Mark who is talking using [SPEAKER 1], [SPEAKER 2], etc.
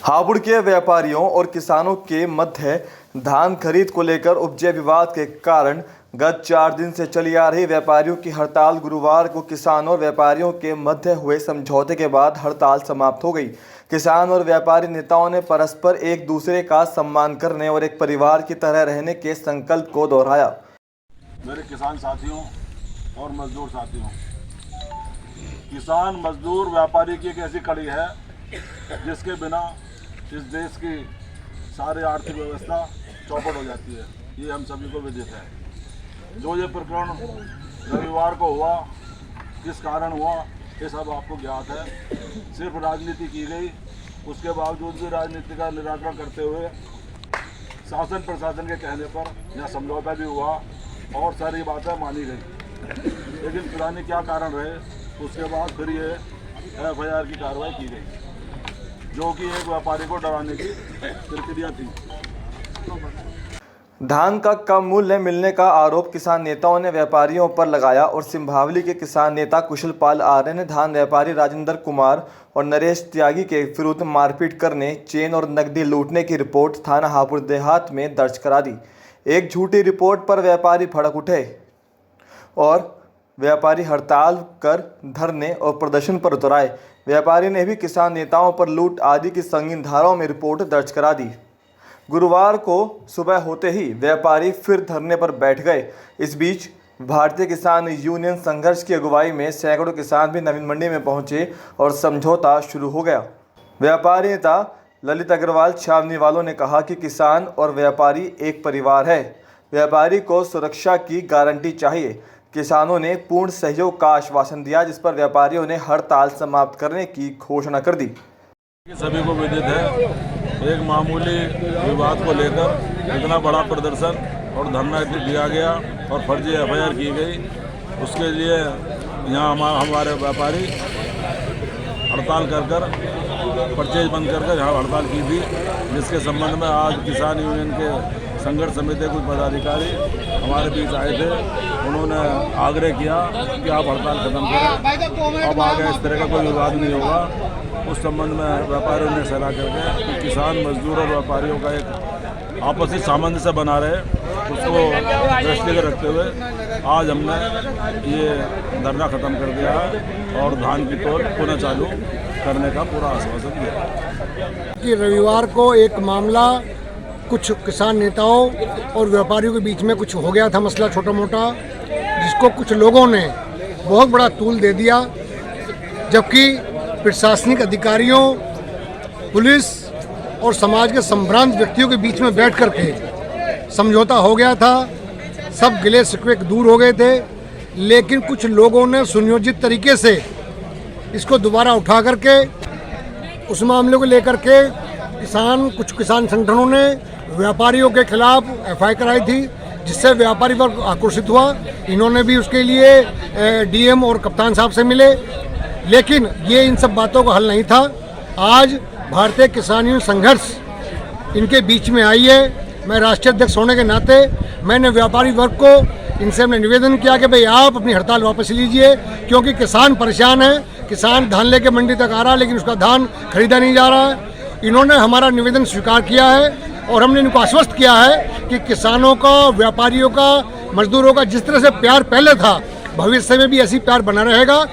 [SPEAKER 1] हापुड़ के व्यापारियों और किसानों के मध्य धान खरीद को लेकर उपजे विवाद के कारण गत 4 दिन से चली आ रही व्यापारियों की हड़ताल गुरुवार को किसानों और व्यापारियों के मध्य हुए समझौते के बाद हड़ताल समाप्त हो गई। किसान और व्यापारी नेताओं ने परस्पर एक दूसरे का सम्मान करने और एक परिवार की तरह रहने के संकल्प को दोहराया।
[SPEAKER 2] मेरे किसान साथियों और मजदूर साथियों, किसान मजदूर व्यापारी की एक ऐसी कड़ी है जिसके बिना इस देश की सारी आर्थिक व्यवस्था चौपट हो जाती है। ये हम सभी को विदित है। जो ये प्रकरण रविवार को हुआ, किस कारण हुआ, ये सब आपको ज्ञात है। सिर्फ राजनीति की गई, उसके बावजूद भी राजनीति का निराकरण करते हुए शासन प्रशासन के कहने पर यह समझौता भी हुआ और सारी बातें मानी गई। लेकिन पुराने क्या कारण रहे, उसके बाद फिर ये FIR की कार्रवाई की गई, जो कि एक व्यापारी को डराने की प्रक्रिया थी।
[SPEAKER 1] धान का कम मूल्य मिलने का आरोप किसान नेताओं ने व्यापारियों पर लगाया और सिंभावली के किसान नेता कुशल पाल आर्य ने धान व्यापारी राजेंद्र कुमार और नरेश त्यागी के विरुद्ध मारपीट करने, चेन और नकदी लूटने की रिपोर्ट थाना हापुड़ देहात में दर्ज करा दी। एक झूठी रिपोर्ट पर व्यापारी भड़क उठे और व्यापारी हड़ताल कर धरने और प्रदर्शन पर उतर आए। व्यापारी ने भी किसान नेताओं पर लूट आदि की संगीन धाराओं में रिपोर्ट दर्ज करा दी। गुरुवार को सुबह होते ही व्यापारी फिर धरने पर बैठ गए। इस बीच भारतीय किसान यूनियन संघर्ष की अगुवाई में सैकड़ों किसान भी नवीन मंडी में पहुंचे और समझौता शुरू हो गया। व्यापारी नेता ललित अग्रवाल छावनी वालों ने कहा कि किसान और व्यापारी एक परिवार है। व्यापारी को सुरक्षा की गारंटी चाहिए। किसानों ने पूर्ण सहयोग का आश्वासन दिया, जिस पर व्यापारियों ने हड़ताल समाप्त करने की घोषणा कर दी।
[SPEAKER 2] सभी को विदित है, एक मामूली विवाद को लेकर इतना बड़ा प्रदर्शन और धरना दिया गया और फर्जी FIR की गई। उसके लिए यहाँ हमारे व्यापारी हड़ताल कर परचेज बंद कर यहाँ हड़ताल की थी, जिसके संबंध में आज किसान यूनियन के संघर्ष समिति के कुछ पदाधिकारी हमारे बीच आए थे। उन्होंने आग्रह किया कि आप हड़ताल खत्म करें, अब आगे इस तरह का कोई विवाद नहीं होगा। उस संबंध में व्यापारियों ने सलाह करके कि किसान मजदूर और व्यापारियों का एक आपसी सामंजस्य बना रहे, उसको दृष्टिगत रखते हुए आज हमने ये धरना ख़त्म कर दिया है और धान की तौल पुनः चालू करने का पूरा आश्वासन दिया
[SPEAKER 3] कि रविवार को एक मामला कुछ किसान नेताओं और व्यापारियों के बीच में कुछ हो गया था, मसला छोटा मोटा, जिसको कुछ लोगों ने बहुत बड़ा तूल दे दिया, जबकि प्रशासनिक अधिकारियों, पुलिस और समाज के संभ्रांत व्यक्तियों के बीच में बैठ करके समझौता हो गया था। सब गिले शिकवे दूर हो गए थे, लेकिन कुछ लोगों ने सुनियोजित तरीके से इसको दोबारा उठा करके उस मामले को लेकर के कुछ किसान संगठनों ने व्यापारियों के खिलाफ FIR कराई थी, जिससे व्यापारी वर्ग आक्रोशित हुआ। इन्होंने भी उसके लिए DM और कप्तान साहब से मिले, लेकिन ये इन सब बातों का हल नहीं था। आज भारतीय किसान यूनियन संघर्ष इनके बीच में आई है। मैं राष्ट्रीय अध्यक्ष होने के नाते मैंने व्यापारी वर्ग को इनसे हमने निवेदन किया कि भाई आप अपनी हड़ताल वापस लीजिए, क्योंकि किसान परेशान है। किसान धान लेके मंडी तक आ रहा है, लेकिन उसका धान खरीदा नहीं जा रहा है। इन्होंने हमारा निवेदन स्वीकार किया है और हमने इनको आश्वस्त किया है कि किसानों का, व्यापारियों का, मजदूरों का जिस तरह से प्यार पहले था, भविष्य में भी ऐसी प्यार बना रहेगा।